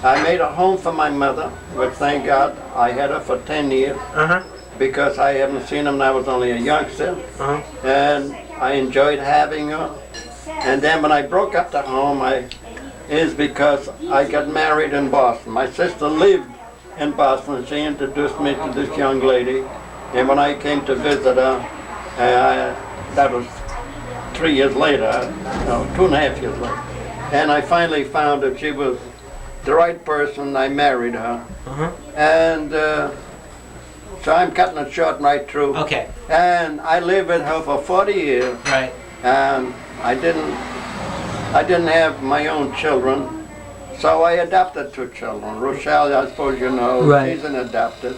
I made a home for my mother, which thank God I had her for 10 years Uh-huh. because I haven't seen her when I was only a youngster. Uh-huh. And I enjoyed having her. And then when I broke up the home, is because I got married in Boston. My sister lived in Boston, and she introduced me to this young lady. And when I came to visit her, that was 3 years later, no, 2.5 years later. And I finally found that she was the right person. I married her. Uh-huh. And so I'm cutting it short right through. Okay. And I lived with her for 40 years. Right. And I didn't have my own children, So I adopted 2 children. Rochelle, I suppose you know, Right. she's an adopted.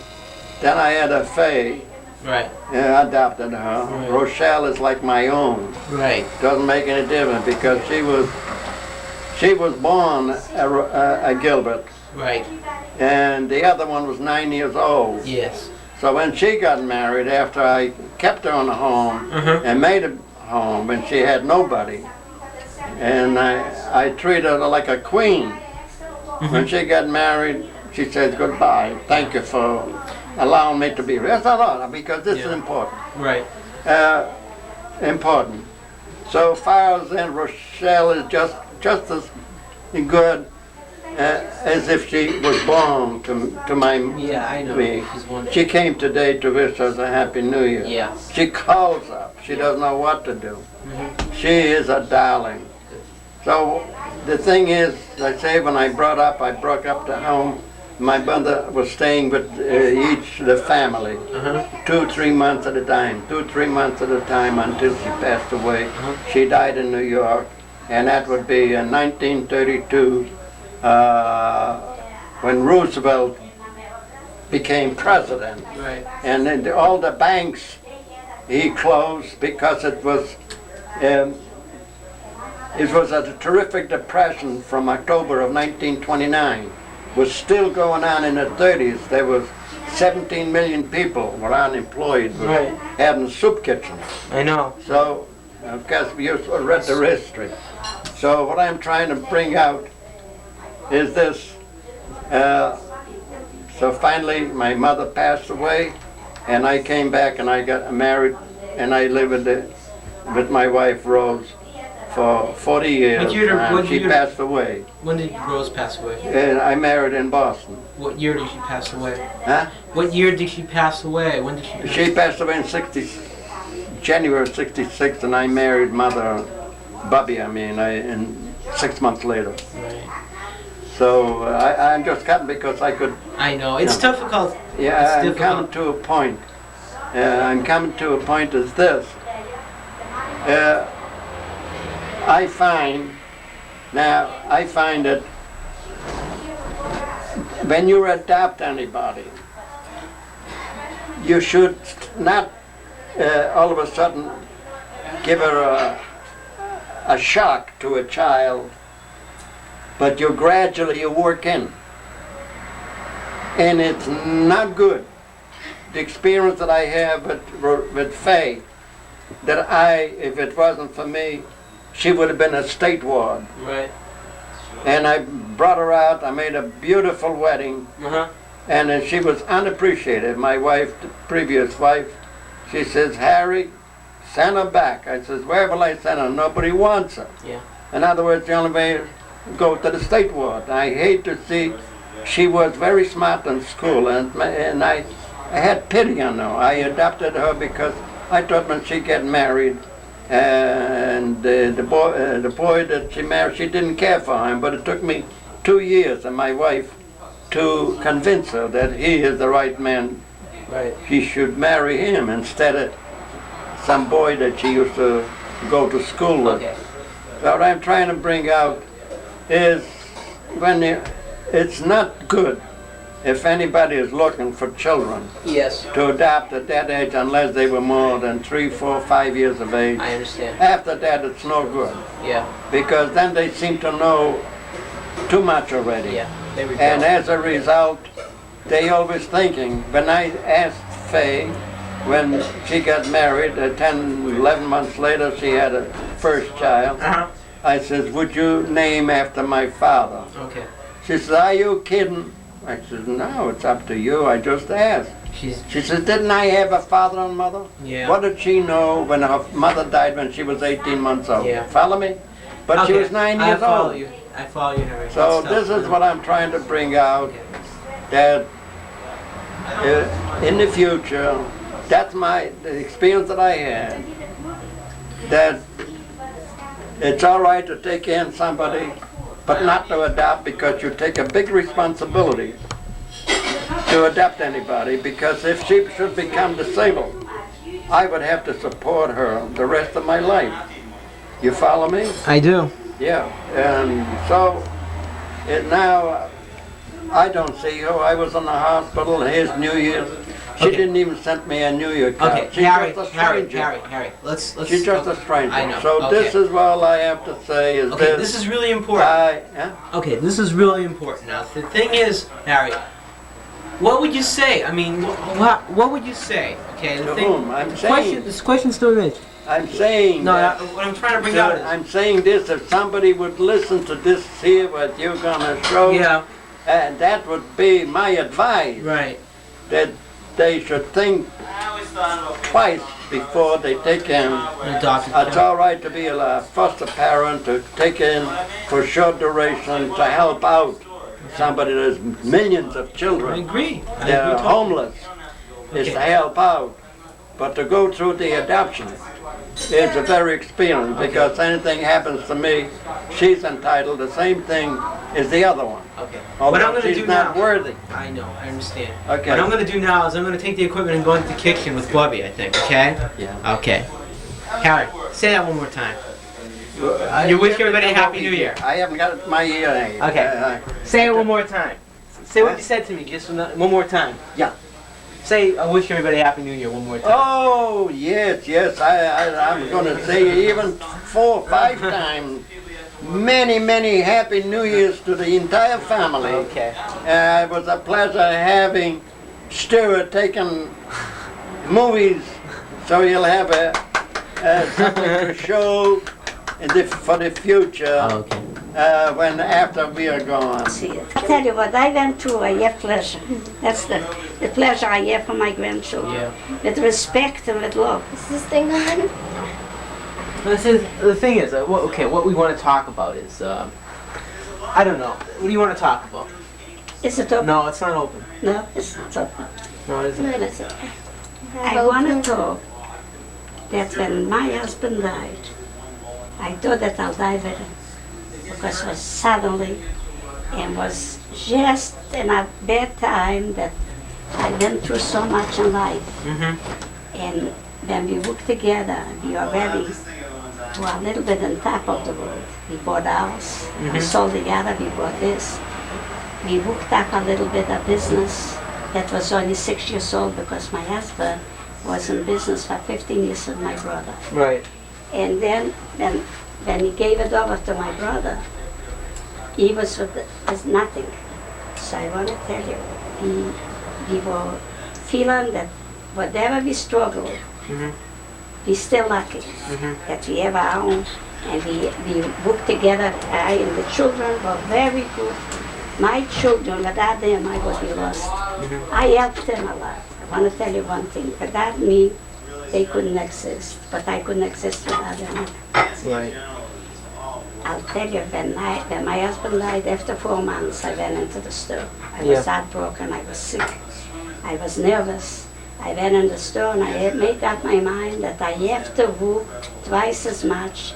Then I had a Faye, Right. adopted her. Right. Rochelle is like my own. Right. Doesn't make any difference because she was born a Gilbert, Right. and the other one was 9 years old. Yes. So when she got married, after I kept her in a home and made a home, and she had nobody, and I treated her like a queen. When she got married, she said goodbye. Thank you for allowing me to be here. That's a lot because this is important. Right. Important. So far as then, Rochelle is just as good as if she was born to my Yeah, I know. me. She's wonderful. She came today to wish us a Happy New Year. Yeah. She calls up. She doesn't know what to do. She is a darling. So the thing is, I say when I broke up the home. My mother was staying with the family, 2-3 months at a time, 2-3 months at a time until she passed away. She died in New York, and that would be in 1932 when Roosevelt became president. Right. And then all the banks he closed because it was a terrific depression from October of 1929. Was still going on in the 30s. There was 17 million people were unemployed, Right. having soup kitchens. I know. So, of course, you read the history. So what I'm trying to bring out is this. So finally, my mother passed away, and I came back and I got married, and I lived with my wife Rose for 40 years. What year- and what she year- passed away. When did Rose pass away? And I married in Boston. What year did she pass away? Huh? What year did she pass away? When did she pass She passed away in January '66, and I married Mother Bobbie. And 6 months later. Right. So I'm just cutting because I could. I know. It's Yeah. difficult. Yeah, It's I'm coming difficult. to a point. I'm coming to a point as this. I find that when you adopt anybody, you should not all of a sudden give her a shock to a child, but you gradually work in. And it's not good. The experience that I have with Faye, that if it wasn't for me, she would have been a state ward. Right. And I brought her out, I made a beautiful wedding, and she was unappreciated. My wife, the previous wife, she says, Harry, send her back. I says, where will I send her? Nobody wants her. Yeah. In other words, the only way is go to the state ward. I hate to see, she was very smart in school, and I had pity on her. I adopted her because I thought when she get married, and the boy that she married, she didn't care for him, but it took me 2 years and my wife to convince her that he is the right man. Right. She should marry him instead of some boy that she used to go to school with. Okay. So what I'm trying to bring out is it's not good if anybody is looking for children Yes. to adopt at that age unless they were more than 3, 4, 5 years of age. I understand. After that, it's no good Yeah. because then they seem to know too much already. Yeah. They rebel. And as a result, they always thinking. When I asked Faye, when she got married, 10, 11 months later, she had a first child. I says, would you name after my father? Okay. She says, are you kidding? I said, no, it's up to you. I just asked. She's. She says, didn't I have a father and mother? Yeah. What did she know when her mother died when she was 18 months old? Yeah. Follow me? But she Okay, was 9 I years follow old. you. I follow you, Harry. So Good this stuff. is what I'm trying to bring out, that in the future, that's the experience that I had, that it's all right to take in somebody, but not to adopt, because you take a big responsibility to adopt anybody, because if she should become disabled, I would have to support her the rest of my life. You follow me? I do. Yeah, and so And now, I don't see her. I was in the hospital. Here's New Year's. She Okay. didn't even send me a New Year card. Okay, She's Harry, just a Harry, stranger. Harry. Let's. She's just a stranger. I know. So Okay. this is all I have to say is Okay, this is really important. Yeah? Okay, this is really important. Now, the thing is, Harry, what would you say? I mean, what would you say? Okay, the To thing. whom? I'm saying. This question still remains. I'm saying. No, that, what I'm trying to bring out is. I'm saying this. If somebody would listen to this here, what you're gonna show, Yeah. and that would be my advice. Right. That they should think twice before they take in. Adopted. It's all right to be a foster parent, to take in for short duration, to help out somebody. There's millions of I children. agree. I They're agree totally. homeless. Is Okay. to help out. But to go through the adoption is a very experience, because anything happens to me, she's entitled the same thing as the other one. Okay. Although What I'm going to she's do not now. worthy. I know. I understand. Okay. What I'm going to do now is I'm going to take the equipment and go into the kitchen with Bobbie. I think. Okay. Yeah. Okay. Harry, say that one more time. You wish everybody a happy New Year. I haven't got my ear aid. Okay. Say it one more time. Say what you said to me just one more time. Yeah. Say, I wish everybody a happy New Year one more time. Oh, yes, yes. I'm going to say even 4 or 5 times. Many, many happy New Years to the entire family. Okay. It was a pleasure having Stuart taking movies, so you'll have something to show for the future Okay. when after we are gone. See it. I tell you what, I went through, I have pleasure. That's the pleasure I have for my grandchildren. Yeah. With respect and with love. Is this thing on? The thing is, what we want to talk about is, I don't know. What do you want to talk about? Is it open? No, it's not open. No, it's not open. No, it isn't. No, it isn't. I want to talk that when my husband died, I thought that I'll die with him. Because it was suddenly, and was just in a bad time that I went through so much in life. Mm-hmm. And when we worked together, we already were a little bit on top of the world. We bought a house, we sold the other, we bought this. We worked up a little bit of business that was only 6 years old, because my husband was in business for 15 years with my brother. Right. And then when he gave it over to my brother, he was with nothing. So I want to tell you, we were feeling that whatever we struggled, we're still lucky that we have our own, and we worked together. I and the children were very good. My children, without them, I would be lost. I helped them a lot. I want to tell you one thing. Without me, they couldn't exist, but I couldn't exist without them. Right. I'll tell you, when my husband died, after 4 months, I went into the store. I was heartbroken, I was sick, I was nervous. I went in the store and I had made up my mind that I have to work twice as much,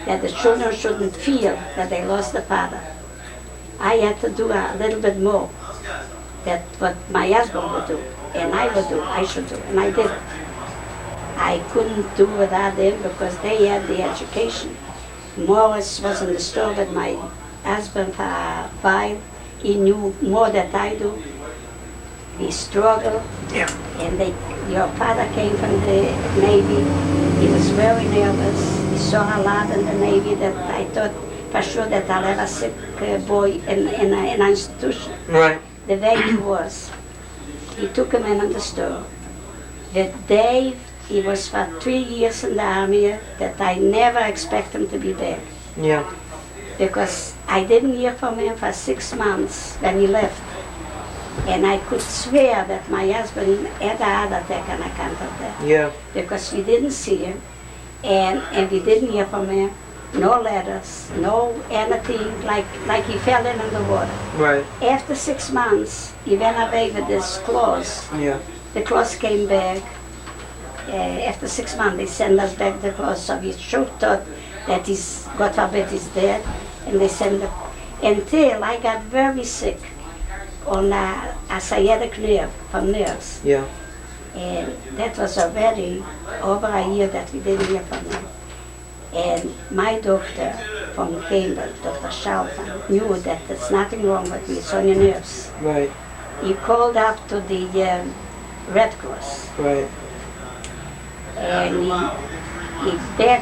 that the children shouldn't feel that they lost the father. I had to do a little bit more than what my husband would do, and I would do, I should do, and I did. I couldn't do without them because they had the education. Morris was in the store with my husband for a while. He knew more than I do. We struggled, and your father came from the Navy. He was very nervous. He saw a lot in the Navy that I thought for sure that I'll have a sick boy in an institution. Right. The way he was. He took him in the store. With Dave, he was for 3 years in the army, that I never expect him to be back. Yeah. Because I didn't hear from him for 6 months when he left. And I could swear that my husband had a heart attack on account of that. Yeah. Because we didn't see him, and we didn't hear from him. No letters, no anything, like he fell in the water. Right. After 6 months, he went away with this clothes. Yeah. The clothes came back. After 6 months, they sent us back the clothes, so we sure thought that he's, God forbid, he's dead, and they sent it. Until I got very sick on a sciatic nerve, from nerves. Yeah. And that was already over a year that we didn't hear from him. And my doctor, from Cambridge, Dr. Shelton, knew that there's nothing wrong with me, it's on your nerves. Right. He called up to the Red Cross Right. and he begged